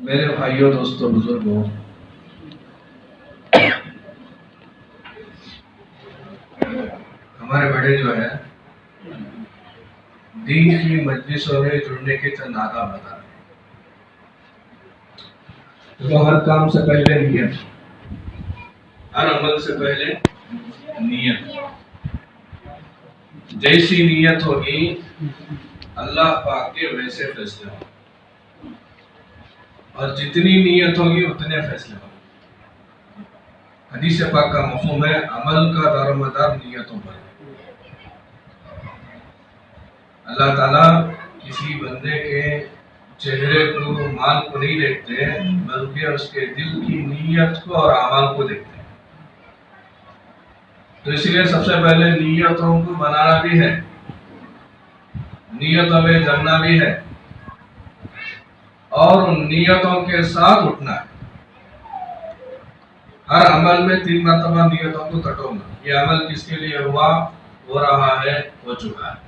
میرے بھائیوں، دوستوں، بزرگوں، ہمارے بڑے جو ہے دین کی مجلسوں میں جڑنے کے چند آداب بتا رہے ہیں۔ تو ہر کام سے پہلے نیت، ہر عمل سے پہلے نیت، جیسی نیت ہوگی اللہ پاک کے ویسے فیصلے ہوں، اور جتنی نیت ہوگی اتنے فیصلے ہوں۔ حدیث پاک کا مفہوم ہے عمل کا دار و مدار نیتوں پر۔ اللہ تعالیٰ کسی بندے کے چہرے کو، مال کو نہیں دیکھتے، بلکہ اس کے دل کی نیت کو اور اعمال کو دیکھتے ہیں۔ تو اس لیے سب سے پہلے نیتوں کو بنانا بھی ہے، نیتوں میں جمنا بھی ہے، اور ان نیتوں کے ساتھ اٹھنا ہے۔ ہر عمل میں 3 مرتبہ نیتوں کو ٹٹولنا۔ یہ عمل کس کے لیے ہوا، ہو رہا ہے، ہو چکا ہے۔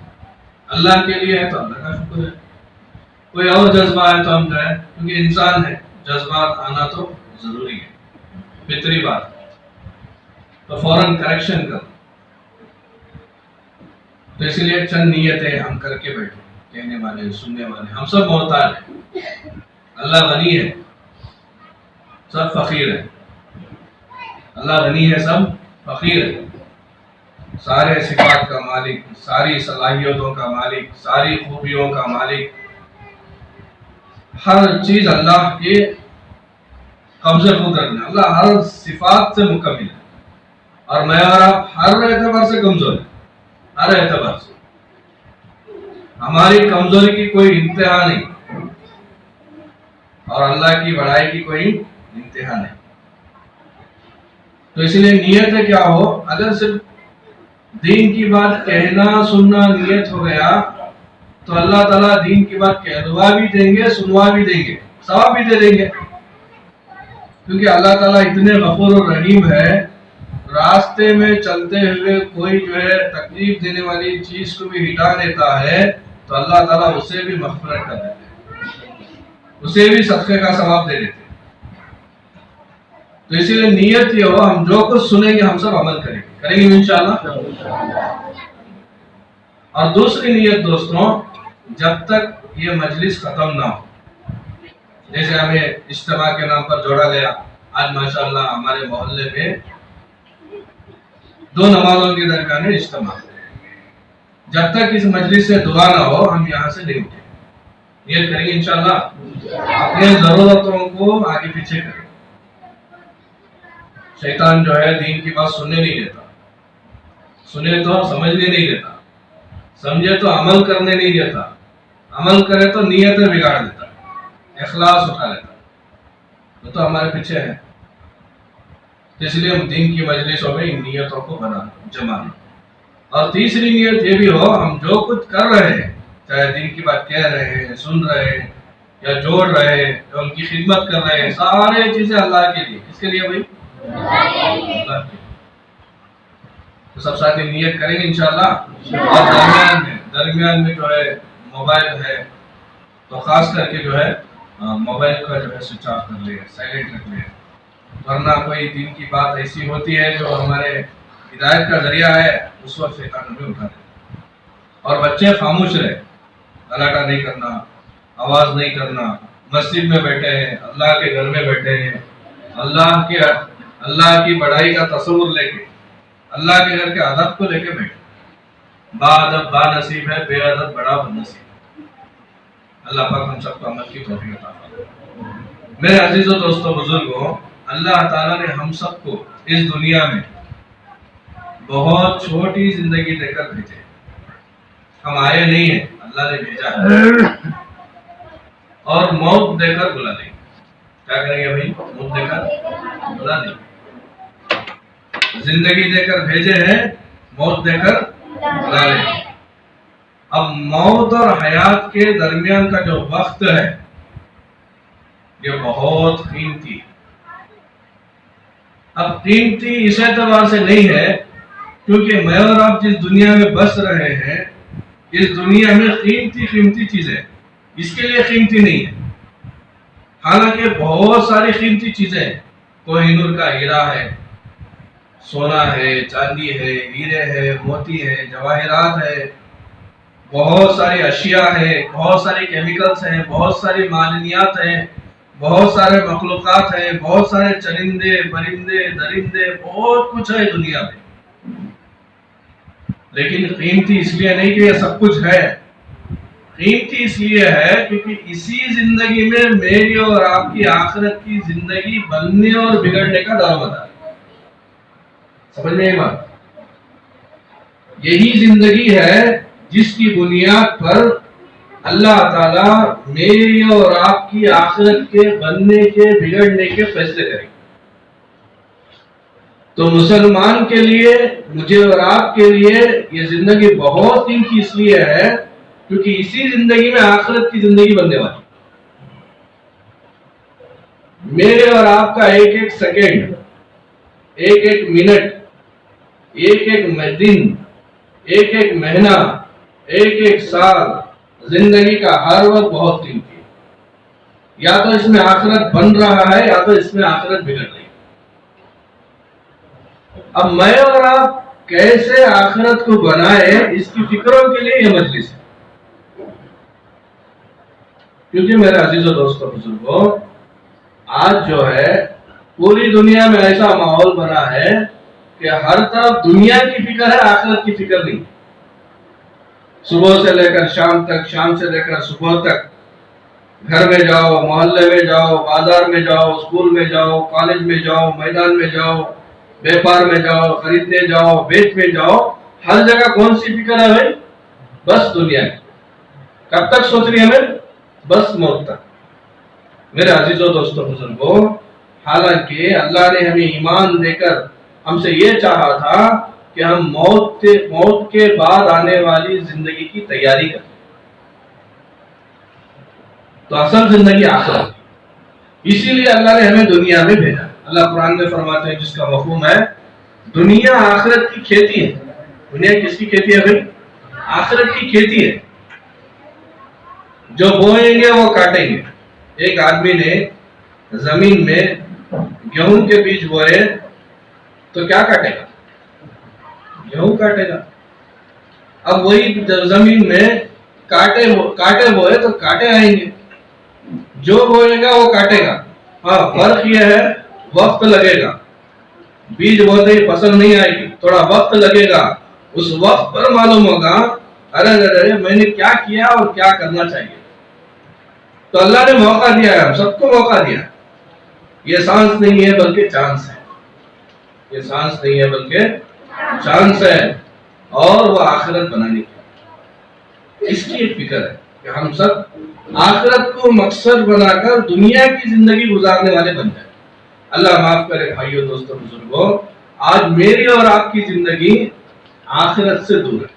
اللہ کے لیے ہے تو اللہ کا شکر ہے، کوئی اور جذبہ ہے تو ہم جو ہے، کیونکہ انسان ہے، جذبات آنا تو ضروری ہے، فطری بات ہے، تو فوراً کریکشن کر۔ تو اس لیے چند نیتیں ہم کر کے بیٹھے، کہنے والے، سننے والے، ہم سب محتاج ہیں۔ اللہ غنی ہے، سب فقیر ہے۔ اللہ غنی ہے، سب فقیر ہے، سارے صفات کا مالک، ساری صلاحیتوں کا مالک، ساری خوبیوں کا مالک، ہر چیز اللہ کے قبضے قدرت میں۔ اللہ ہر صفات سے مکمل ہے، اور میں اور آپ ہر اعتبار سے کمزور ہے، ہر اعتبار سے۔ ہماری کمزوری کی کوئی انتہا نہیں، اور اللہ کی بڑائی کی کوئی انتہا نہیں۔ تو اس لیے نیت کیا ہو، اگر صرف دین کی بات کہنا سننا نیت ہو گیا تو اللہ تعالیٰ دین کی بات کہلوا بھی دیں گے، سنوا بھی دیں گے، ثواب بھی دے دیں گے، کیونکہ اللہ تعالیٰ اتنے غفور و رحیم ہے۔ راستے میں چلتے ہوئے کوئی جو ہے تکلیف دینے والی چیز کو بھی ہٹا دیتا ہے تو اللہ تعالیٰ اسے بھی مغفرت کر دیتے ہیں، اسے بھی صدقے کا ثواب دے دیتے ہیں۔ تو اسی لیے نیت یہ ہو، ہم جو کچھ سنیں گے ہم سب عمل کریں گے انشاءاللہ۔ اور دوسری نیت دوستوں، جب تک یہ مجلس ختم نہ ہو، جیسے ہمیں اجتماع کے نام پر جوڑا گیا، آج ماشاءاللہ ہمارے محلے میں 2 نمازوں کے درمیان اجتماع، جب تک اس مجلس سے دعا نہ ہو ہم یہاں سے نہیں اٹھیں۔ نیت کریں گے انشاءاللہ، اپنے ضرورتوں کو آگے پیچھے کریں۔ شیطان جو ہے دین کی بات سننے نہیں دیتا، سنے تو سمجھنے نہیں دیتا، سمجھے تو عمل کرنے نہیں دیتا، عمل کرے تو نیتیں بگاڑ دیتا، اخلاص اٹھا لیتا، تو ہمارے پیچھے ہے۔ اس لیے ہم دین کی مجلسوں میں ان نیتوں کو جمانا۔ اور تیسری نیت یہ بھی ہو، ہم جو کچھ کر رہے ہیں، چاہے دین کی بات کہہ رہے ہیں، سن رہے ہیں، یا جوڑ رہے ہیں، یا ان کی خدمت کر رہے ہیں، سارے چیزیں اللہ کے لیے۔ کس کے لیے بھائی؟ اللہ کے۔ تو سب ساتھی نیت کریں گے انشاءاللہ۔ اور درمیان میں جو ہے موبائل ہے تو خاص کر کے جو ہے موبائل کا جو ہے سوئچ آف کر لے، سائلنٹ رکھ لے، ورنہ کوئی دین کی بات ایسی ہوتی ہے جو ہمارے ہدایت کا ذریعہ ہے، اس وقت شیطان ہمیں اٹھا دیتا۔ اور بچے خاموش رہے، گلاٹا نہیں کرنا، آواز نہیں کرنا، مسجد میں بیٹھے ہیں، اللہ کے گھر میں بیٹھے ہیں، اللہ کی بڑائی کا تصور لے کے، اللہ کے گھر کے ادب کو لے کے بیٹھے۔ با ادب با نصیب ہے، بے ادب بڑا بد نصیب ہے۔ اللہ پاک ہم سب کو عمل کی توفیق عطا فرمائے۔ میرے عزیزوں، دوستوں، بزرگوں، اللہ تعالیٰ نے ہم سب کو اس دنیا میں بہت چھوٹی زندگی دے کر بھیجے۔ ہم آئے نہیں ہیں، اللہ نے بھیجا ہے، اور موت دے کر بلا دیں گے۔ کیا کریں گے بھائی؟ موت دے کر بلا دیں گے۔ زندگی دے کر بھیجے ہیں، موت دے کر بلا لیں گے۔ اب موت اور حیات کے درمیان کا جو وقت ہے یہ بہت قیمتی۔ اب قیمتی اس اعتبار سے نہیں ہے کیونکہ میں اور آپ جس دنیا میں بس رہے ہیں، اس دنیا میں قیمتی چیزیں، اس کے لیے قیمتی نہیں ہے۔ حالانکہ بہت ساری قیمتی چیزیں ہیں، کوہ نور کا ہیرا ہے، سونا ہے، چاندی ہے، ہیرے ہے، موتی ہے، جواہرات ہے، بہت ساری اشیاء ہے، بہت ساری کیمیکلز ہیں، بہت ساری معدنیات ہیں، بہت سارے مخلوقات ہیں، بہت سارے چرندے پرندے درندے، بہت کچھ ہے دنیا میں. لیکن قیمتی اس لیے نہیں کہ یہ سب کچھ ہے، قیمتی اس لیے ہے کیونکہ اسی زندگی میں میری اور آپ کی آخرت کی زندگی بننے اور بگڑنے کا دار مدار ہے. سمجھ میں بات؟ یہی زندگی ہے جس کی بنیاد پر اللہ تعالیٰ میری اور آپ کی آخرت کے بننے کے بگڑنے کے فیصلے کریں. تو مسلمان کے لیے، مجھے اور آپ کے لیے یہ زندگی بہت قیمتی اس لیے ہے کیونکہ اسی زندگی میں آخرت کی زندگی بننے والی. میرے اور آپ کا ایک ایک سیکنڈ، ایک ایک منٹ، ایک ایک دن، ایک ایک مہینہ، ایک ایک سال زندگی کا ہر وقت بہت قیمتی ہے. یا تو اس میں آخرت بن رہا ہے یا تو اس میں آخرت بگڑ رہی ہے. اب میں اور آپ کیسے آخرت کو بنائے، اس کی فکروں کے لیے یہ مجلس ہے. کیونکہ میرے عزیزوں دوستوں بزرگوں، آج جو ہے پوری دنیا میں ایسا ماحول بنا ہے کہ ہر طرف دنیا کی فکر ہے، آخرت کی فکر نہیں. صبح سے لے کر شام تک، شام سے لے کر صبح تک، گھر میں جاؤ، محلے میں جاؤ، بازار میں جاؤ، اسکول میں جاؤ، کالج میں جاؤ، میدان میں جاؤ، بیپار میں جاؤ، خریدنے جاؤ، بیچنے جاؤ، ہر جگہ کون سی فکر ہے بھائی؟ بس دنیا کی. کب تک سوچ رہی ہمیں؟ بس موت تک. میرے عزیزوں دوستوں بزرگوں، حالانکہ اللہ نے ہمیں ایمان دے کر ہم سے یہ چاہا تھا کہ ہم موت کے بعد آنے والی زندگی کی تیاری کریں. تو اصل زندگی آخرت، اسی لیے اللہ نے ہمیں دنیا میں بھیجا. اللہ قرآن میں فرماتے ہیں جس کا مفہوم ہے دنیا آخرت کی کھیتی ہے. دنیا کس کی کھیتی ہے بھائی؟ آخرت کی کھیتی ہے. جو بوئیں گے وہ کاٹیں گے. ایک آدمی نے زمین میں گیہوں کے بیج بوئے تو کیا کاٹے گا؟ گیہوں کاٹے گا. اب وہی زمین میں کاٹے بوئے تو کاٹے آئیں گے. جو بوئے گا وہ کاٹے گا. ہاں، فرق یہ ہے وقت لگے گا. بیج بوتے ہی فصل نہیں آئے گی، تھوڑا وقت لگے گا. اس وقت پر معلوم ہوگا ارے میں نے کیا کیا اور کیا کرنا چاہیے. تو اللہ نے موقع دیا ہے، ہم سب کو موقع دیا. یہ سانس نہیں ہے بلکہ چانس ہے. یہ سانس نہیں ہے بلکہ چانس ہے، اور وہ آخرت بنانے کی. اس کی ایک فکر ہے کہ ہم سب آخرت کو مقصد بنا کر دنیا کی زندگی گزارنے والے بن جائیں. اللہ معاف کرے بھائیو دوستو بزرگوں، آج میری اور آپ کی زندگی آخرت سے دور ہے.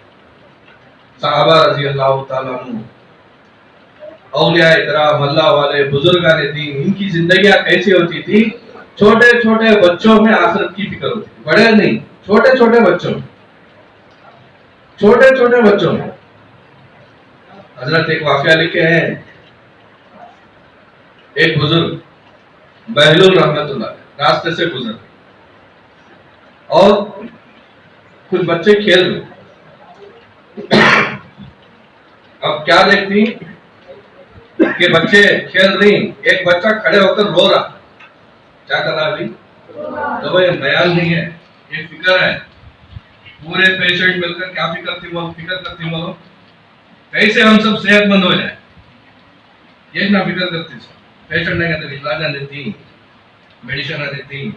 صحابہ رضی اللہ تعالیٰ عنہ، اولیاء اکرام، اللہ والے، بزرگان دین، ان کی زندگیاں کیسی ہوتی تھی؟ چھوٹے چھوٹے بچوں میں آخرت کی فکر ہوتی تھی. بڑے نہیں، چھوٹے چھوٹے بچوں میں. چھوٹے چھوٹے بچوں میں حضرت ایک واقعہ لکھے ہیں. ایک بزرگ بہلول رحمت اللہ راستے سے گزر اور کچھ بچے کھیل رہے. اب کیا دیکھتی کہ بچے کھیل رہی، ایک بچہ کھڑے ہو کر رو رہا. کیا کر رہا ہے؟ تو بھائی بیان نہیں ہے، یہ فکر ہے. پورے پیشنٹ مل کر کیا فکر کرتی ہوں کیسے ہم سب صحت مند ہو جائیں. یہ نہ فکر کرتی. پیشنٹ نہیں کہتے علاج دیتی، میڈیسن دیتی.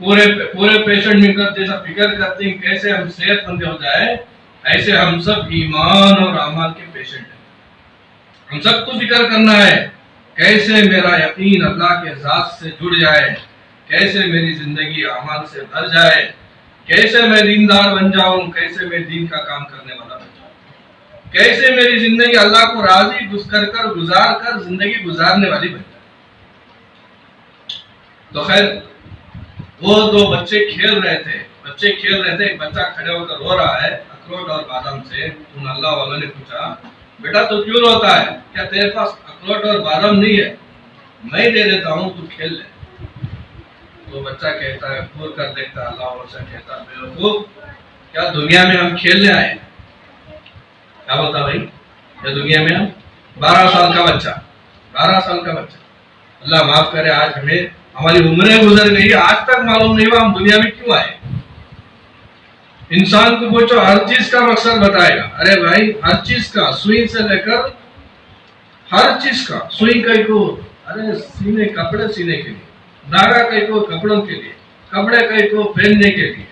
پورے پیشنٹ مل کر جیسا فکر کرتے ہیں کیسے ہم صحت مند ہو جائے، ایسے ہم سب ایمان اور اعمال کے پیشنٹ ہیں. ہم سب کو فکر کرنا ہے کیسے میرا یقین اللہ کے ذات سے جڑ جائے، کیسے میری زندگی اعمال سے بھر جائے، کیسے میں دیندار بن جاؤں، کیسے میں دین کا کام کرنے والا بن جاؤں، کیسے میری زندگی اللہ کو راضی گزار کر زندگی گزارنے والی بن جائے. تو خیر وہ دو بچے کھیل رہے تھے. ایک بچہ کھڑے ہو کر رو رہا ہے اخروٹ اور بادام سے. ان اللہ والوں نے پوچھا بیٹا تو کیوں روتا ہے؟ کیا تیرے پاس اخروٹ اور بادام نہیں ہے؟ میں دے دیتا ہوں تو کھیل لے. تو بچہ کہتا ہے گور کر دیکھتا اللہ اور سے کہتا بیوقوف کیا دنیا میں ہم کھیلنے آئے. کیا بولتا بھائی یہ دنیا میں ہم 12 سال کا بچہ 12 سال کا بچہ اللہ معاف کرے آج ہمیں ہماری عمریں گزر گئی آج تک معلوم نہیں ہوا ہم دنیا میں کیوں آئے. انسان کو پوچھو ہر چیز کا مقصد بتائے گا. ارے بھائی ہر چیز کا سوئی سے لے کر ہر چیز کا سوئی کئی کو ارے سینے کپڑے سینے کے لیے دھاگا کئی کو کپڑوں کے لیے کپڑے کئی کو پہننے کے لیے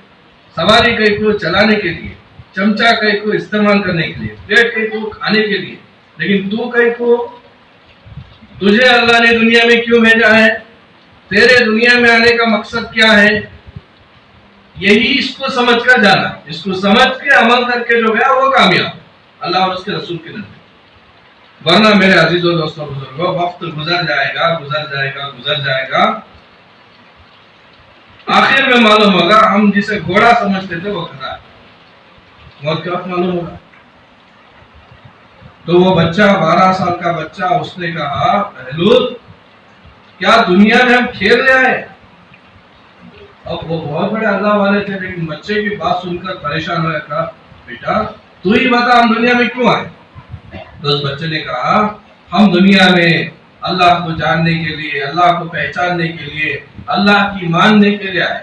سواری کئی کو چلانے کے لیے چمچا کئی کو استعمال کرنے کے لیے پلیٹ کئی کو کھانے کے لیے. لیکن تو کئی کو تجھے اللہ نے دنیا میں کیوں بھیجا ہے تیرے دنیا میں آنے کا مقصد کیا ہے یہی اس کو سمجھ کر جانا اس کو سمجھ کے عمل کر کے جو گیا وہ کامیاب اللہ اور اس کے رسول کے نزدیک. ورنہ میرے عزیزوں دوستوں بزرگوں وقت گزر جائے گا گزر جائے گا گزر جائے گا آخر میں معلوم ہوگا ہم جسے گھوڑا سمجھتے تھے وہ کھڑا ہے موت کے وقت معلوم ہوگا. تو وہ بچہ 12 سال کا بچہ اس نے کہا بہلول کیا دنیا میں ہم کھیل رہے ہیں. اب وہ بہت بڑے اللہ والے تھے لیکن بچے کی بات سن کر پریشان ہوا کہا بیٹا تو ہی بتا ہم دنیا میں کیوں آئے. تو اس بچے نے کہا ہم دنیا میں اللہ کو جاننے کے لیے اللہ کو پہچاننے کے لیے اللہ کی ماننے کے لیے آئے.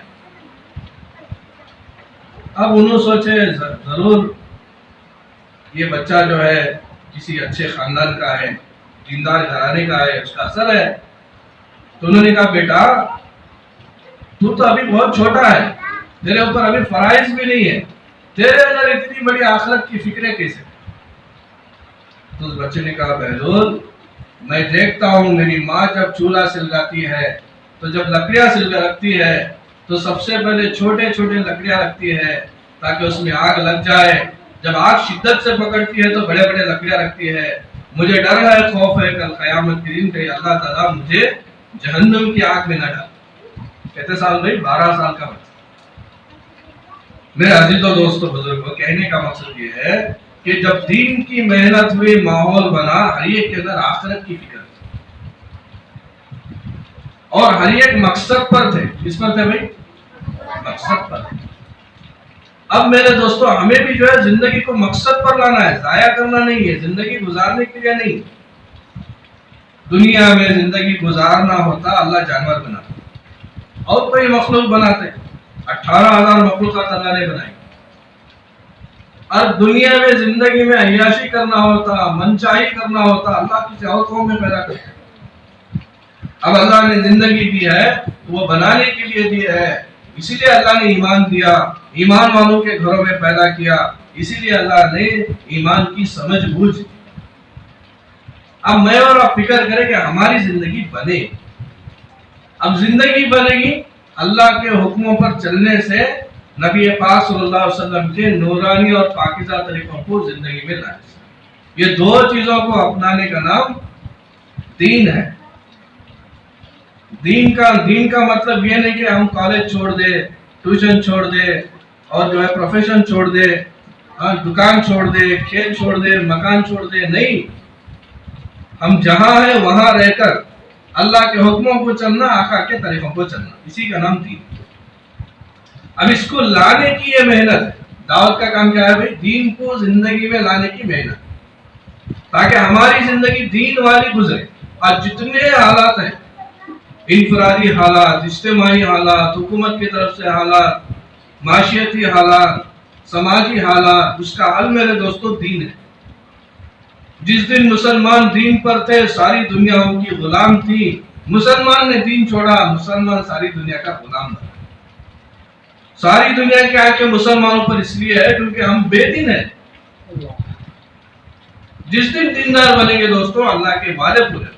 اب انہوں سوچے ضرور یہ بچہ جو ہے کسی اچھے خاندان کا ہے دیندار گھرانے کا ہے اس کا اثر ہے. تو انہوں نے کہا بیٹا تو ابھی بہت چھوٹا ہے تیرے اوپر ابھی فرائض بھی نہیں ہے تیرے اندر اتنی بڑی آخرت کی فکریں کیسے. تو اس بچے نے کہا بہلول میں دیکھتا ہوں میری ماں جب چولہا سلگاتی ہے تو جب لکڑیاں رکھتی ہے تو سب سے پہلے چھوٹے چھوٹے لکڑیاں رکھتی ہے تاکہ اس میں آگ لگ جائے. جب آگ شدت سے پکڑتی ہے تو بڑے بڑے لکڑیاں رکھتی ہے. مجھے ڈر ہے خوف ہے کل قیامت کے دن کہ اللہ تعالیٰ مجھے جہنم کی آگ میں نہ ڈال. کتنے سال بھائی 12 سال کا بچہ. میرے عزیزوں دوستوں بزرگوں کہنے کا مقصد یہ ہے کہ جب دین کی محنت ہوئی ماحول بنا ہر ایک کے اندر آخرت کی فکر اور ہر ایک مقصد پر تھے. کس پر تھے بھائی مقصد پر. اب میرے دوستوں ہمیں بھی جو ہے زندگی کو مقصد پر لانا ہے ضائع کرنا نہیں ہے زندگی گزارنے کے لیے نہیں. دنیا میں زندگی گزارنا ہوتا اللہ جانور بناتا اور کوئی مخلوق بناتے 18,000 مخلوقات اللہ نے بنائی. اور دنیا میں زندگی میں عیاشی کرنا ہوتا منچائی کرنا ہوتا اللہ کی چاہتوں میں پیدا کرتے. اب اللہ نے زندگی دی ہے وہ بنانے کے لیے دی ہے اسی لیے اللہ نے ایمان دیا ایمان والوں کے گھروں میں پیدا کیا اسی لیے اللہ نے ایمان کی سمجھ بوجھ. اب میں اور آپ فکر کریں کہ ہماری زندگی بنے. اب زندگی بنے گی اللہ کے حکموں پر چلنے سے نبی پاک صلی اللہ علیہ وسلم کے نورانی اور پاکیزہ طریقوں کو زندگی میں لائے. یہ دو چیزوں کو اپنانے کا نام دین ہے. دین کا مطلب یہ نہیں کہ ہم کالج چھوڑ دے ٹیوشن چھوڑ دے اور جو ہے پروفیشن چھوڑ دے دکان چھوڑ دے کھیت چھوڑ دے مکان چھوڑ دے. نہیں ہم جہاں ہیں وہاں رہ کر اللہ کے حکموں کو چلنا آقا کے طریقوں کو چلنا اسی کا نام دین. اب اس کو لانے کی یہ محنت ہے. دعوت کا کام کیا ہے بھائی دین کو زندگی میں لانے کی محنت تاکہ ہماری زندگی دین والی گزرے. اور جتنے حالات ہیں انفرادی حالات اجتماعی حالات حکومت کی طرف سے حالات معاشیتی حالات سماجی حالات اس کا حل میرے دوستوں دین ہے. جس دن مسلمان دین پر تھے ساری دنیا ان کی غلام تھی. مسلمان نے دین چھوڑا مسلمان ساری دنیا کا غلام تھا. ساری دنیا کی آنکھیں مسلمانوں پر اس لیے ہے کیونکہ ہم بے دین ہیں. جس دن دیندار بنیں گے دوستوں اللہ کے وعدے پورے.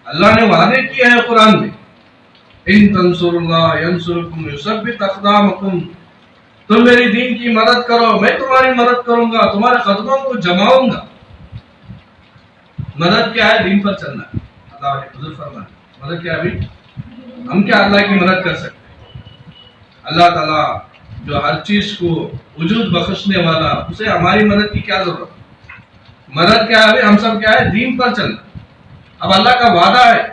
اللہ نے وعدے کیا ہے قرآن میں ان تنصروا اللہ ینصرکم یثبت اقدامکم. تم میری دین کی مدد کرو میں تمہاری مدد کروں گا تمہارے قدموں کو جماؤں گا. مدد کیا ہے دین پر چلنا. اللہ کے حضور فرمائے مدد کیا ہے ہم کیا اللہ کی مدد کر سکتے. اللہ تعالیٰ جو ہر چیز کو وجود بخشنے والا اسے ہماری مدد کی کیا ضرورت. مدد کیا ہے ہم سب کیا ہے دین پر چلنا. اب اللہ کا وعدہ ہے.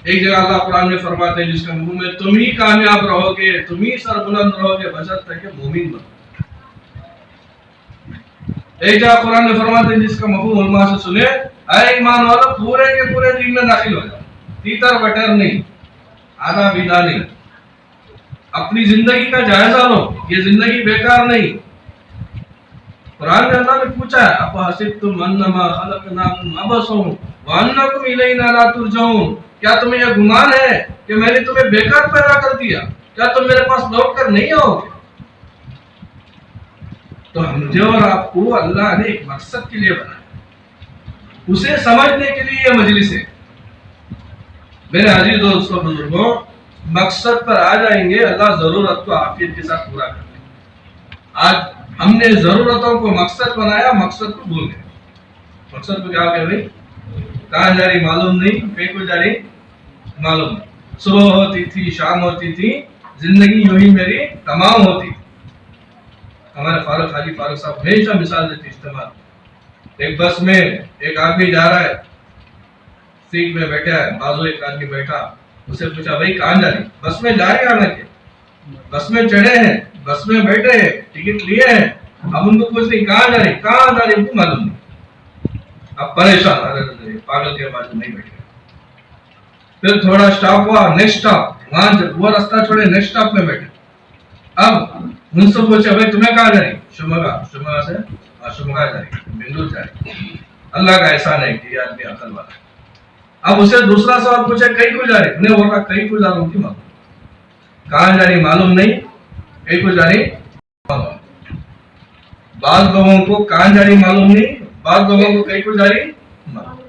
ایک جگہ اللہ قرآن میں فرماتے ہیں جس کا مفہوم ہے تم ہی کامیاب رہو گے, تم ہی سربلند رہو گے بشرطے کہ مومن بنو. ایک جگہ قرآن میں فرماتے ہیں جس کا مفہوم علماء سے سنے, اے ایمان والو پورے کے پورے دین میں داخل ہو جاؤ, تیتر بٹر نہیں, آدھا بیدہ نہیں. اپنی زندگی کا جائزہ لو, یہ زندگی بیکار نہیں. قرآن میں اللہ نے پوچھا ہے افحسبتم انما خلقناکم عبثا وانکم الینا لا ترجعون, کیا تمہیں یہ گمان ہے کہ میں نے تمہیں بیکار پیدا کر دیا, کیا تم میرے پاس لوٹ کر نہیں آؤ گے؟ تو مجھے اور آپ کو اللہ نے ایک مقصد کے لیے بنایا, اسے سمجھنے کے لیے یہ مجلس ہے. میرے عزیز دوستوں بزرگوں, مقصد پر آ جائیں گے, اللہ ضرورت کو عافیت کے ساتھ پورا کر دے. آج ہم نے ضرورتوں کو مقصد بنایا, مقصد کو بھول گئے. مقصد کو کیا کہ بھائی کہاں جا رہی معلوم نہیں, کہیں کو جا رہی معلوم نہیں. صبح ہوتی تھی, شام ہوتی تھی, زندگی یوں ہی میری تمام ہوتی. ہمارے فاروق حاجی فاروق صاحب ہمیشہ مثال دیتے استعمال. ایک بس میں ایک آدمی جا رہا ہے, سیٹ میں بیٹھا ہے, بازو ایک آدمی بیٹھا, اسے پوچھا بھائی کہاں جا رہی؟ بس میں جا رہے آنا کے, بس میں چڑھے ہیں, بس میں بیٹھے ہیں, ٹکٹ لیے ہیں. اب ان کو پوچھ رہی کہاں جا رہی, کہاں جا رہی, ان کو معلوم نہیں. اب پریشان, ارے پاگل کے بازو نہیں بیٹھے. پھر تھوڑا سٹاپ ہوا, نیکسٹ سٹاپ, وہاں وہ راستہ چھوڑے نیکسٹ سٹاپ میں بیٹھے. اب ان سے پوچھا بھائی تمہیں کہاں جا رہی؟ شمگا سے شمگا جا رہی, بنگلور جا رہی. اللہ کا احسان ہے کہ یہ آدمی عقل والا ہے. اب اسے دوسرا سوال پوچھا کہیں کو جا رہی, انہیں بولا کہیں کو جا رہا ہوں کی معلوم, کہاں جا رہی معلوم نہیں, کہیں کو جا رہی. بعض لوگوں کو کہاں جا رہی معلوم نہیں, بعض لوگوں کو کہیں کو جا رہی معلوم.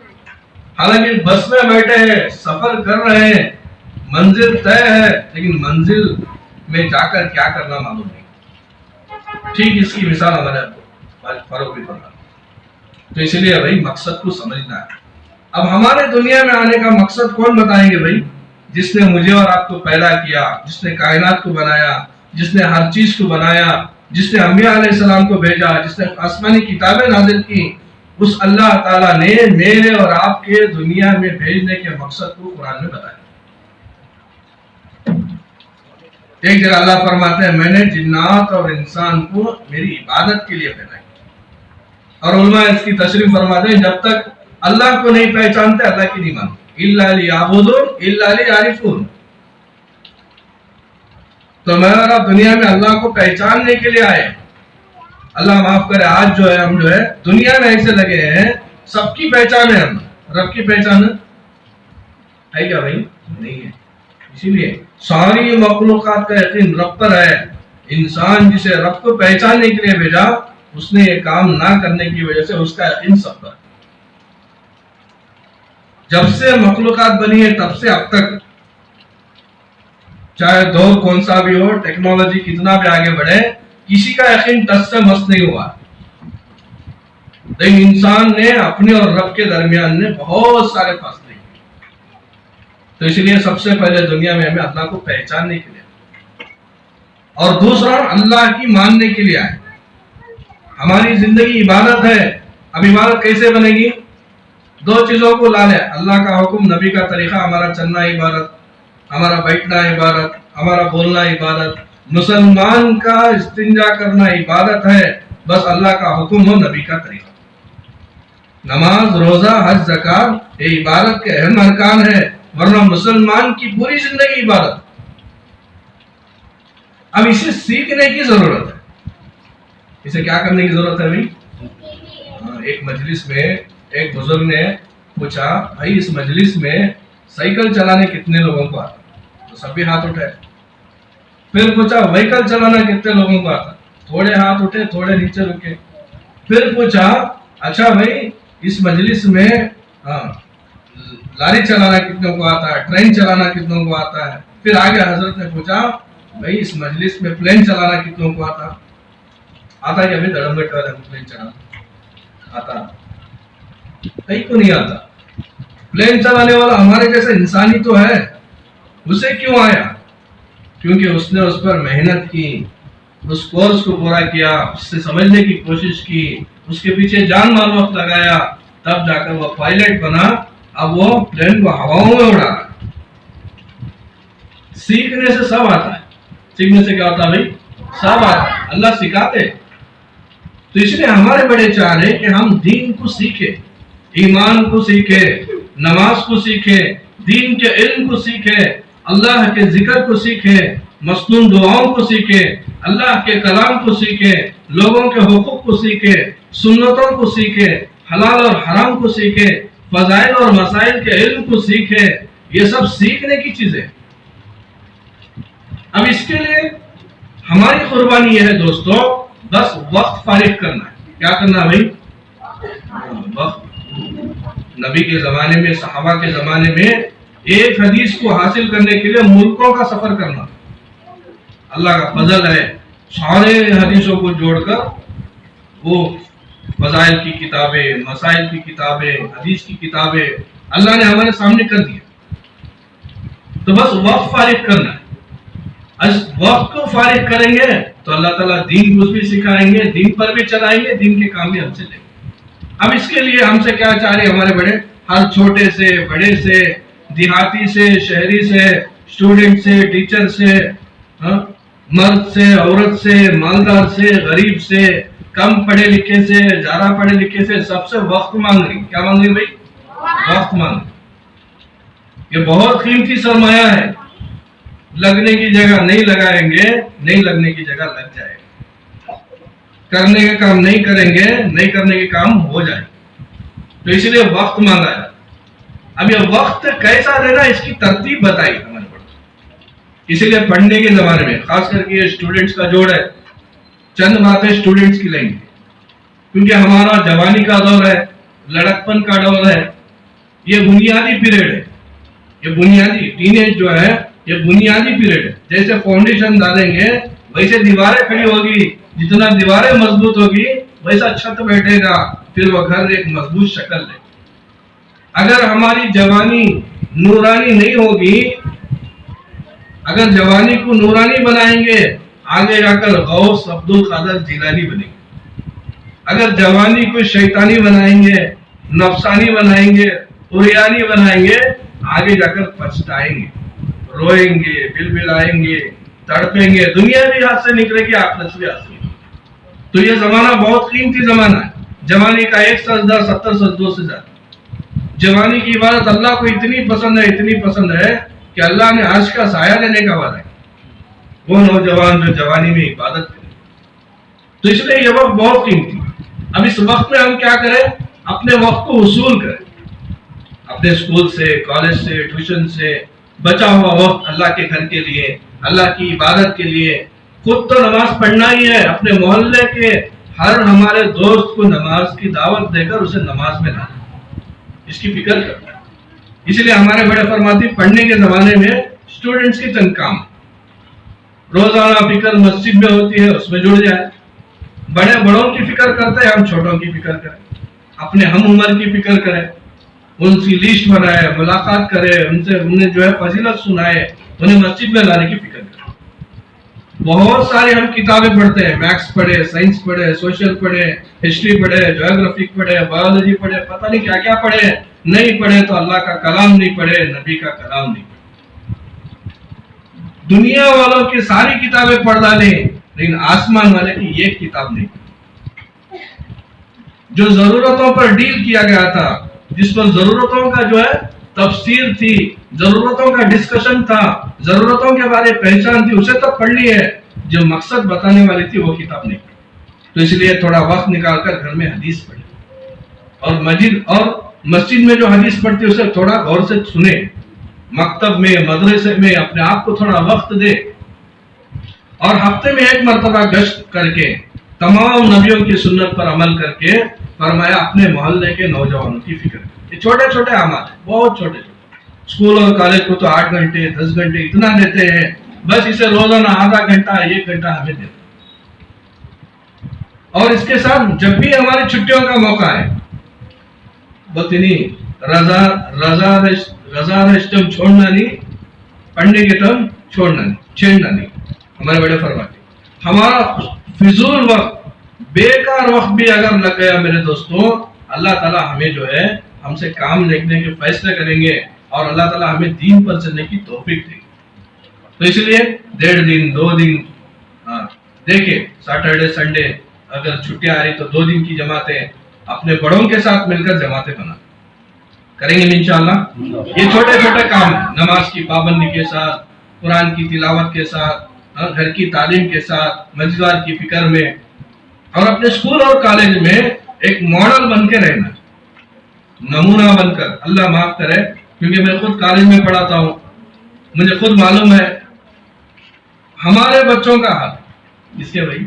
حالانکہ بس میں بیٹھے ہیں, سفر کر رہے ہیں, منزل طے ہے, لیکن منزل میں جا کر کیا کرنا معلوم نہیں. ٹھیک اس کی مثال ہمارے فاروق بھی پڑھا. تو اس لیے بھائی مقصد کو سمجھنا ہے. اب ہمارے دنیا میں آنے کا مقصد کون بتائیں گے بھائی؟ جس نے مجھے اور آپ کو پیدا کیا, جس نے کائنات کو بنایا, جس نے ہر چیز کو بنایا, جس نے انبیاء علیہ السلام کو بھیجا, جس نے آسمانی کتابیں نازل کی, اس اللہ تعالیٰ نے میرے اور آپ کے دنیا میں بھیجنے کے مقصد کو قرآن میں بتایا. ایک جگہ اللہ فرماتے ہیں میں نے جنات اور انسان کو میری عبادت کے لیے پیدا کیا. اور علماء اس کی تشریح فرماتے ہیں جب تک اللہ کو نہیں پہچانتے اللہ کی نہیں مانتے. الا لیعبدون الا لیعرفون. تو میں اور آپ دنیا میں اللہ کو پہچاننے کے لیے آئے. اللہ معاف کرے, آج جو ہے ہم جو ہے دنیا میں ایسے لگے ہیں, سب کی پہچان ہے, ہم رب کی پہچان ہے کیا بھائی؟ نہیں ہے. اسی لیے ساری مخلوقات کا یقین رب پر ہے. انسان جسے رب کو پہچاننے کے لیے بھیجا, اس نے یہ کام نہ کرنے کی وجہ سے اس کا یقین سب پر. جب سے مخلوقات بنی ہے تب سے اب تک, چاہے دور کون سا بھی ہو, ٹیکنالوجی کتنا بھی آگے بڑھے, کسی کا یقین ٹس سے مس نہیں ہوا. لیکن انسان نے اپنے اور رب کے درمیان میں بہت سارے فاصلے کیے. تو اس لیے سب سے پہلے دنیا میں ہمیں اللہ کو پہچاننے کے لیے, اور دوسرا اللہ کی ماننے کے لیے آئے. ہماری زندگی عبادت ہے. اب عبادت کیسے بنے گی؟ دو چیزوں کو لا لیں, اللہ کا حکم, نبی کا طریقہ. ہمارا چلنا عبادت, ہمارا بیٹھنا عبادت, ہمارا بولنا عبادت. مسلمان کا استنجا کرنا عبادت ہے, بس اللہ کا حکم ہو, نبی کا طریقہ. نماز, روزہ, حج, زکات یہ عبادت کے اہم ارکان ہے, ورنہ مسلمان کی پوری زندگی عبادت. اب اسے سیکھنے کی ضرورت ہے. اسے کیا کرنے کی ضرورت ہے بھائی؟ ایک مجلس میں ایک بزرگ نے پوچھا بھائی اس مجلس میں سائیکل چلانے کتنے لوگوں کو آتا؟ تو سب بھی ہاتھ اٹھائے. پھر پوچھا وہیکل چلانا کتنے لوگوں کو آتا؟ تھوڑے ہاتھ اٹھے, تھوڑے نیچے رکے. پھر پوچھا اچھا بھائی اس مجلس میں لاری چلانا کتنے کو آتا ہے, ٹرین چلانا کتنوں کو آتا ہے؟ پھر آگے حضرت نے پوچھا بھائی اس مجلس میں پلین چلانا کتنوں کو آتا ہے کہ ابھی دڑمبٹ والا پلین چلانا آتا؟ کہیں کو نہیں آتا. پلین چلانے والا ہمارے جیسا انسانی تو ہے, اسے کیوں آیا؟ کیونکہ اس نے اس پر محنت کی, اس کورس کو پورا کیا, اس سے سمجھنے کی کوشش کی, اس کے پیچھے جان مال وقت لگایا, تب جا کر وہ پائلٹ بنا. اب وہ پلین کو ہواؤں میں اڑا رہا ہے. سیکھنے سے سب آتا ہے. سیکھنے سے کیا ہوتا ہے بھائی؟ سب آتا ہے. اللہ سکھاتے. تو اس لیے ہمارے بڑے چاہ رہے کہ ہم دین کو سیکھیں, ایمان کو سیکھیں, نماز کو سیکھیں, دین کے علم کو سیکھیں, اللہ کے ذکر کو سیکھیں, مسنون دعاؤں کو سیکھیں, اللہ کے کلام کو سیکھیں, لوگوں کے حقوق کو سیکھیں, سنتوں کو سیکھیں, حلال اور حرام کو سیکھیں, فضائل اور مسائل کے علم کو سیکھیں. یہ سب سیکھنے کی چیزیں. اب اس کے لیے ہماری قربانی یہ ہے دوستو, بس وقت فارغ کرنا ہے. کیا کرنا ہے بھائی؟ وقت. نبی کے زمانے میں, صحابہ کے زمانے میں ایک حدیث کو حاصل کرنے کے لیے ملکوں کا سفر کرنا. اللہ کا فضل ہے, سارے حدیثوں کو جوڑ کر وہ فضائل کی کتابیں, مسائل کی کتابیں, حدیث کی کتابیں اللہ نے ہمارے سامنے کر دی. تو بس وقت فارغ کرنا ہے. وقت کو فارغ کریں گے تو اللہ تعالیٰ دین کو بھی سکھائیں گے, دین پر بھی چلائیں گے, دین کے کام بھی ہم سے لیں گے. اب اس کے لیے ہم سے کیا چاہ رہے ہمارے بڑے, ہر چھوٹے سے بڑے سے, دیہاتی سے شہری سے, اسٹوڈنٹ سے ٹیچر سے, مرد سے عورت سے, مالدار سے غریب سے, کم پڑھے لکھے سے زیادہ پڑھے لکھے سے, سب سے وقت مانگ رہی. کیا مانگ رہی بھائی؟ وقت مانگ رہی. یہ بہت قیمتی سرمایہ ہے. لگنے کی جگہ نہیں لگائیں گے, نہیں لگنے کی جگہ لگ جائے گا. کرنے کے کام نہیں کریں گے, نہیں کرنے کے کام ہو جائے گا. تو اس لیے وقت مانگا ہے. اب یہ وقت کیسا دینا, اس کی ترتیب بتائی ہمارے پڑھ. اسی لیے پڑھنے کے زمانے میں خاص کر کے اسٹوڈنٹس کا جوڑ ہے. چند باتیں اسٹوڈنٹس کی لیں گے, کیونکہ ہمارا جوانی کا دور ہے, لڑکپن کا دور ہے. یہ بنیادی پیریڈ ہے. یہ بنیادی ٹین ایج جو ہے یہ بنیادی پیریڈ ہے. جیسے فاؤنڈیشن ڈالیں گے ویسے دیواریں کھڑی ہوگی, جتنا دیواریں مضبوط ہوگی ویسا چھت بیٹھے گا, پھر وہ گھر ایک مضبوط شکل لے. اگر ہماری جوانی نورانی نہیں ہوگی, اگر جوانی کو نورانی بنائیں گے آگے جا کر غوث عبد القادر جیلانی بنیں گے. اگر جوانی کو شیطانی بنائیں گے, نفسانی بنائیں گے, عریانی بنائیں گے, آگے جا کر پچھتائیں گے, روئیں گے, بلبلائیں گے, تڑپیں گے. دنیا بھی ہاتھ سے نکلے گی, آخرت بھی ہاتھ سے نکلے گی. تو یہ زمانہ بہت قیمتی زمانہ ہے. جوانی کا ایک سجدہ 70 سجدوں سے زیادہ. جوانی کی عبادت اللہ کو اتنی پسند ہے, اتنی پسند ہے کہ اللہ نے عرش کا سایہ دینے کا وعدہ ہے وہ نوجوان جو جوانی میں عبادت کرے. تو اس لیے یہ وقت بہت قیمتی. اب اس وقت میں ہم کیا کریں, اپنے وقت کو وصول کریں. اپنے اسکول سے, کالج سے, ٹیوشن سے بچا ہوا وقت اللہ کے گھر کے لیے, اللہ کی عبادت کے لیے. خود تو نماز پڑھنا ہی ہے, اپنے محلے کے ہر ہمارے دوست کو نماز کی دعوت دے کر اسے نماز میں لانا, اس کی فکر کرنا. اس لیے ہمارے بڑے فرماتے پڑھنے کے زمانے میں اسٹوڈنٹس کی چند کام. روزانہ فکر مسجد میں ہوتی ہے, اس میں جڑ جائے. بڑے بڑوں کی فکر کرتے ہیں, ہم چھوٹوں کی فکر کریں. اپنے ہم عمر کی فکر کریں, ان کی لسٹ بنائے, ملاقات کرے, ان سے انہیں جو ہے فضیلت سنائے, انہیں مسجد میں لانے کی فکر کرے. بہت ساری ہم کتابیں پڑھتے ہیں, میتھس پڑھے, سائنس پڑھے, سوشل پڑھے, ہسٹری پڑھے, جیوگرافی پڑھے, بایولوجی پڑھے, پتہ نہیں کیا کیا پڑھے. نہیں پڑھے تو اللہ کا کلام نہیں پڑھے, نبی کا کلام نہیں پڑھے. دنیا والوں کی ساری کتابیں پڑھ ڈالیں, لیکن آسمان والے کی ایک کتاب نہیں. جو ضرورتوں پر ڈیل کیا گیا تھا, جس پر ضرورتوں کا جو ہے تفسیر تھی, ضرورتوں کا ڈسکشن تھا, ضرورتوں کے بارے پہچان تھی, اسے تو پڑھ لی ہے. جو مقصد بتانے والی تھی وہ کتاب نہیں پڑھی. تو اس لیے تھوڑا وقت نکال کر گھر میں حدیث پڑھے, اور مسجد میں جو حدیث پڑھتی ہے اسے تھوڑا غور سے سنے. مکتب میں, مدرسے میں اپنے آپ کو تھوڑا وقت دے, اور ہفتے میں ایک مرتبہ گشت کر کے تمام نبیوں کی سنت پر عمل کر کے فرمایا اپنے محلے کے نوجوانوں کی فکر. یہ چھوٹے چھوٹے اعمال ہیں, بہت چھوٹے چھوٹے. اسکول اور کالج کو تو 8 گھنٹے 10 گھنٹے اتنا دیتے ہیں, بس اسے روزانہ آدھا گھنٹہ 1 گھنٹہ ہمیں دیتے. اور اس کے ساتھ جب بھی ہماری چھٹیوں کا موقع ہے, بولتے نہیں رضا رشتم چھوڑنا نہیں, پڑھنے کے ٹرم چھوڑنا نہیں, چھیڑنا نہیں. ہمارے بڑے فرماتے ہمارا فضول وقت, بیکار وقت بھی اگر لگ گیا میرے دوستوں, اللہ تعالیٰ ہمیں جو ہے ہم سے کام لینے کے فیصلے کریں گے اور اللہ تعالیٰ ہمیں دین پر چلنے کی توفیق دے گی. تو اس لیے 1.5 دن 2 دن دیکھیں سیٹرڈے سنڈے اگر چھٹیاں آ رہی تو 2 دن کی جماعتیں اپنے بڑوں کے ساتھ مل کر جماعتیں بنا کریں گے انشاءاللہ. یہ چھوٹے چھوٹے کام نماز کی پابندی کے ساتھ, قرآن کی تلاوت کے ساتھ, گھر کی تعلیم کے ساتھ, مجلس کی فکر میں, اور اپنے اسکول اور کالج میں ایک ماڈل بن کے رہنا, نمونہ بن کر. اللہ معاف کرے کیونکہ میں خود کالج میں پڑھاتا ہوں, مجھے خود معلوم ہے ہمارے بچوں کا حال. اس کے بھائی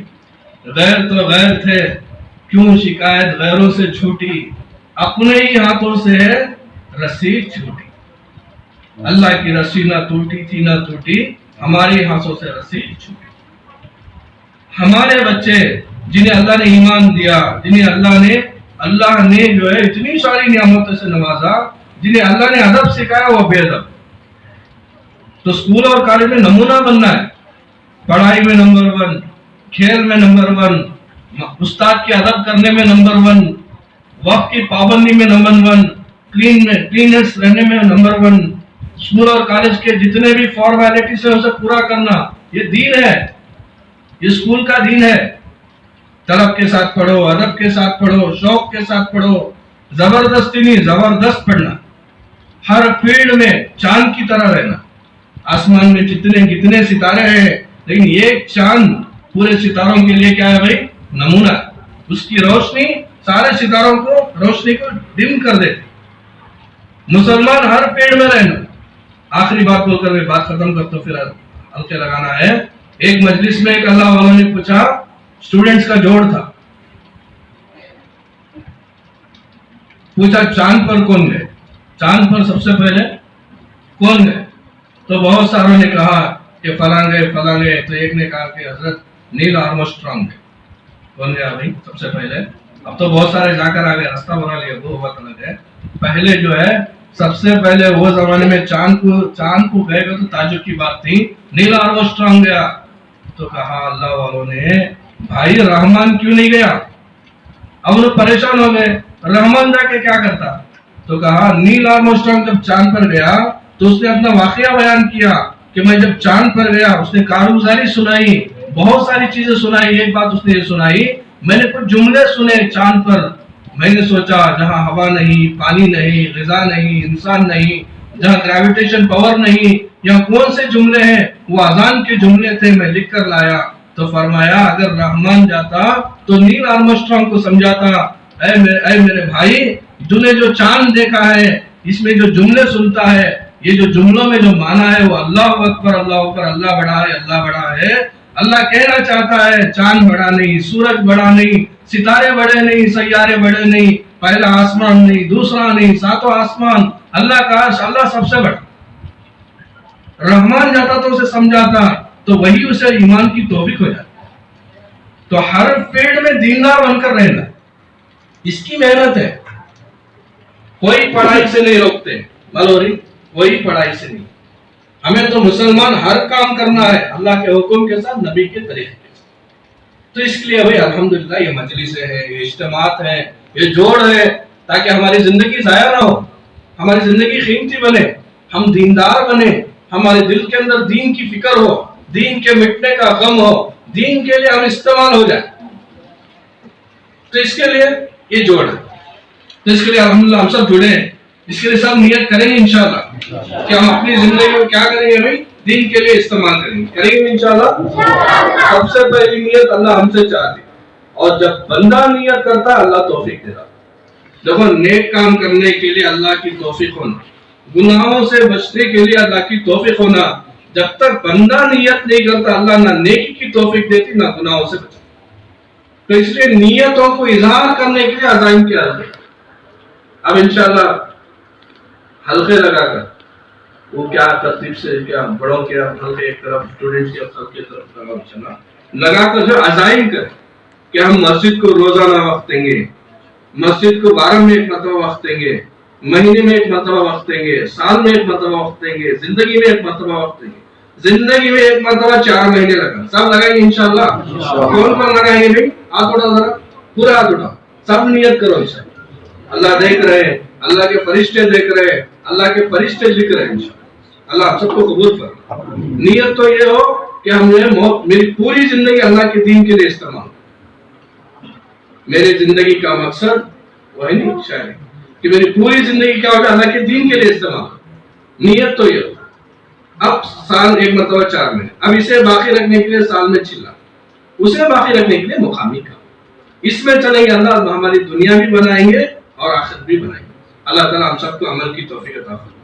غیر تو غیر تھے, کیوں شکایت غیروں سے چھوٹی, اپنے ہی ہاتھوں سے رسی چھوٹی. اللہ کی رسی نہ ٹوٹی تھی نہ ٹوٹی, ہمارے ہاتھوں سے رسی چھوٹی. ہمارے بچے جنہیں اللہ نے ایمان دیا, جنہیں اللہ نے جو ہے اتنی ساری نعمتوں سے نوازا, جنہیں اللہ نے ادب سکھایا وہ بے ادب. تو اسکول اور کالج میں نمونہ بننا ہے, پڑھائی میں نمبر 1, کھیل میں نمبر 1, استاد کی ادب کرنے میں نمبر 1, وقت کی پابندی میں نمبر 1, کلیننس رہنے میں نمبر 1. اسکول اور کالج کے جتنے بھی فارمیلٹیز ہیں اسے پورا کرنا, یہ دین ہے, یہ اسکول کا دین ہے. طلب کے ساتھ پڑھو, ادب کے ساتھ پڑھو, شوق کے ساتھ پڑھو, زبردستی نہیں زبردست پڑھنا. ہر فیلڈ میں چاند کی طرح رہنا. آسمان میں کتنے ستارے ہیں, لیکن ایک چاند پورے ستاروں کے لیے کیا ہے بھائی, نمونہ. اس کی روشنی سارے ستاروں کو روشنی کو ڈم کر دیتی. مسلمان ہر پیڑ میں رہنا. آخری بات بول کر میں بات ختم کرتا ہوں, پھر ہلکے لگانا ہے. ایک مجلس میں ایک اللہ والوں نے پوچھا, اسٹوڈنٹس کا جوڑ تھا, پوچھا چاند پر کون گئے, چاند پر سب سے پہلے کون گئے؟ تو بہت ساروں نے کہا کہ فلاں گئے. تو ایک نے کہا کہ حضرت نیل آرمسٹرانگ گئے. کون گیا بھائی سب سے پہلے؟ اب تو بہت سارے جا کر آ گئے, راستہ بنا لیا, وہ بات الگ ہے. پہلے جو ہے سب سے پہلے وہ زمانے میں چاند کو گئے گا تو تعجب کی بات تھی, نیل آرمسٹرانگ گیا. تو کہا اللہ والوں نے, بھائی رحمان کیوں نہیں گیا؟ اب وہ پریشان ہو گئے, رحمان جا کے کیا کرتا؟ تو کہا نیل آرمسٹرانگ جب چاند پر گیا تو اس نے اپنا واقعہ بیان کیا کہ میں جب چاند پر گیا, اس نے کارگزاری سنائی, بہت ساری چیزیں سنائی. ایک بات اس نے یہ سنائی, میں نے کچھ جملے سنے چاند پر, میں نے سوچا جہاں ہوا نہیں, پانی نہیں, غذا نہیں, انسان نہیں, جہاں گریویٹیشن پاور نہیں, یہاں کون سے جملے ہیں؟ وہ اذان کے جملے تھے, میں لکھ کر لایا. تو فرمایا اگر رحمان جاتا تو نیل آرمسٹرانگ کو سمجھاتا, اے میرے بھائی, تو نے جو چاند دیکھا ہے اس میں جو جملے سنتا ہے, یہ جو جملوں میں جو معنی ہے وہ اللہ اکبر اللہ اکبر, اللہ بڑا ہے, اللہ بڑا ہے. اللہ کہنا چاہتا ہے چاند بڑا نہیں, سورج بڑا نہیں, ستارے بڑے نہیں, سیارے بڑے نہیں, پہلا آسمان نہیں, دوسرا نہیں, ساتوں آسمان, اللہ کا عرش, اللہ سب سے بڑا. رحمان جاتا تو اسے سمجھاتا تو وہی اسے ایمان کی توفیق ہو جاتی. تو ہر فیلڈ میں دیندار بن کر رہنا, اس کی محنت ہے. کوئی پڑھائی سے نہیں روکتے مالوری, کوئی پڑھائی سے نہیں. ہمیں تو مسلمان ہر کام کرنا ہے اللہ کے حکم کے ساتھ, نبی کے طریقے کے ساتھ. تو اس لیے بھائی الحمدللہ یہ مجلسیں ہیں, یہ اجتماعات ہیں, یہ جوڑ ہے تاکہ ہماری زندگی ضائع نہ ہو, ہماری زندگی قیمتی بنے, ہم دیندار بنے, ہمارے دل کے اندر دین کی فکر ہو, دین کے مٹنے کا غم ہو, دین کے لیے ہم استعمال ہو جائیں. تو اس کے لیے یہ جوڑ ہے. تو اس کے لیے الحمدللہ ہم سب جڑے ہیں. اس کے لیے سب نیت کریں گے انشاءاللہ کہ ہم اپنی زندگی کو کیا کریں گے بھائی, دین کے لیے استعمال کریں گے انشاءاللہ. سب سے پہلی نیت اللہ ہم سے چاہتی, اور جب بندہ نیت کرتا ہے اللہ توفیق دیتا. دیکھو نیک کام کرنے کے لیے اللہ کی توفیق ہونا, گناہوں سے بچنے کے لیے اللہ کی توفیق ہونا. جب تک بندہ نیت نہیں کرتا اللہ نہ نیکی کی توفیق دیتی نہ گناہوں سے بچتی. تو اس لیے نیتوں کو اظہار کرنے کے لیے عزائم کیا جاتا ہے. اب انشاءاللہ حلقے لگا کر وہ کیا ترتیب سے کیا بڑوں کے حلقے ایک طرف, اسٹوڈنٹس کے سب کی طرف لگا کر جو عزائم کریں کہ ہم مسجد کو روزانہ وقت دیں گے, مسجد کو 12 میں ایک مرتبہ وقت دیں گے, مہینے میں ایک مرتبہ وقت دیں گے, سال میں ایک مرتبہ وقت دیں گے, زندگی میں ایک مرتبہ وقت دیں گے. زندگی میں ایک مرتبہ 4 مہینے لگا, سب لگائیں گے انشاءاللہ. کون کون لگائیں گے بھائی؟ ہاتھ اٹھا ذرا, پورا ہاتھ اٹھا, سب نیت کرو. انشاءاللہ اللہ دیکھ رہے ہیں, اللہ کے فرشتے دیکھ رہے ہیں, اللہ کے فرشتے لکھ رہے ہیں. انشاءاللہ اللہ آپ سب کو قبول فرمائے. نیت تو یہ ہو کہ ہم نے میری پوری زندگی اللہ کے دین کے لیے استعمال, میری زندگی کا مقصد وہی نہیں شاید کہ میری پوری زندگی کیا ہوگا اللہ کے دین کے لیے استعمال. نیت تو یہ ہو. اب سال ایک مرتبہ 4 مہینے, اب اسے باقی رکھنے کے لیے سال میں 6 لاکھ, اسے باقی رکھنے کے لیے مقامی کام, اس میں چلیں گے اللہ ہماری دنیا بھی بنائیں گے اور آخرت بھی بنائیں گے. اللہ تعالیٰ ہم سب کو عمل کی توفیق عطا فرمائے.